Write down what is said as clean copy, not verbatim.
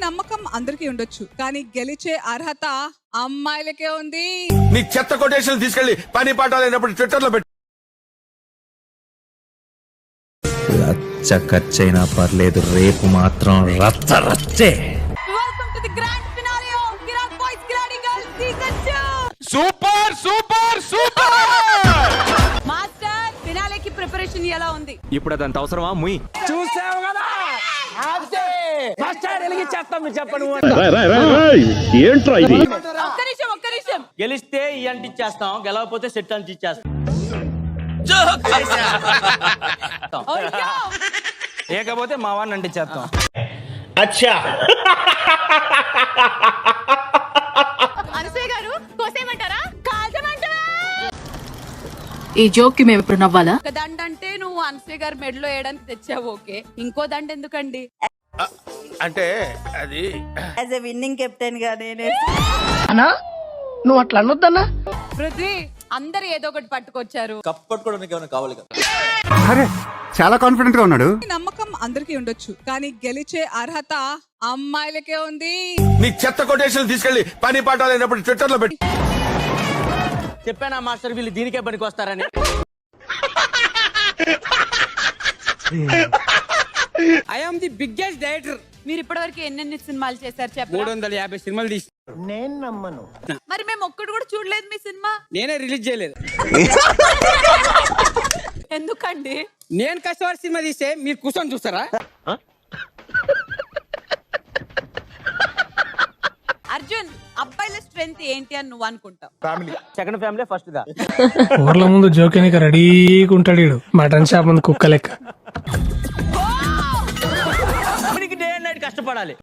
నమ్మకం అందరికీ ఉండొచ్చు, కానీ గెలిచే అర్హత అమ్మాయిలకే ఉంది. నీ చెత్త కొటేషన్ తీసుకెళ్లి పని పాట లేనప్పుడు ట్విట్టర్ లో పెట్టు. రచ్చ ఖర్చైనా పర్లేదు, రేపు మాత్రం రచ్చ రచ్చే. Welcome to the grand finale of Kiraak boys Khiladi girls season 2. Super super super master, ఫినాలేకి ప్రిపరేషన్ ఎలా ఉంది? ఇప్పుడు అదంత అవసరమా? ముయ్ చూసావు కదా, మాస్టర్ ఎలిగిచ్చేస్తాం. మీరు చెప్పండి. ఏంట్రా ఇది? ఒక్క నిమిషం. గెలిస్తే ఈ అంటిచ్చేస్తాం, గెలవకపోతే సెట్ అంటిచ్చేస్తాం. అయ్యో, లేకపోతే మా వాడిని అంటిచ్చేస్తాం. అనసూయ గారు కోసేయమంటారా? కాల్చమంటారా? ఈ జోక్ కి మేము ఇప్పుడు నవ్వాలా? ఒక దండ అంటే నువ్వు అనసూయ గారు మెడలో వేయడానికి తెచ్చావు, ఓకే. ఇంకో దండ ఎందుకండి? అంటే అది యాజ్ ఎ విన్నింగ్ కెప్టెన్ గా నేనే నువ్వు అట్లా అనొద్దన్నా. పృథ్వీ, అందరు ఏదో ఒకటి పట్టుకొచ్చారు. కప్పట్టుకోవడానికి ఏమైనా కావాలి కదా? అరే చాలా కాన్ఫిడెంట్ గా ఉన్నాడు. నమ్మకం అందరికీ ఉండొచ్చు, కానీ గెలిచే అర్హత అమ్మాయిలకే ఉంది. నీ చెత్త కొటేషన్ తీసుకెళ్లి పని పాట లేనప్పుడు ట్విట్టర్ లో పెట్టు. చెప్పానా మాస్టర్, వీళ్ళు దీనికే పనికి వస్తారని. I am the biggest director. మీరు ఇప్పటివరకు ఎన్నెన్ని సినిమాలు చేశారు చెప్పండి? 350 సినిమాలు తీసి మరి మేము ఒక్కటి కూడా చూడలేదు మీ సినిమా. నేనే రిలీజ్ చేయలేదు. ఎందుకండి? నేను కష్టపడి సినిమా తీస్తే మీరు కూర్చొని చూస్తారా? అర్జున్, అబ్బాయిల స్ట్రెంగ్త్ ఏంటి అని నువ్వు అనుకుంటావు? సెకండ్ ఫ్యామిలీ ఫస్ట్ దా. ఊర్ల ముందు జోకేనిక రెడీగా ఉంటాడు వీడు, మటన్ షాప్ ముందు కుక్క లెక్క. డే అండ్ నైట్ కష్టపడాలి.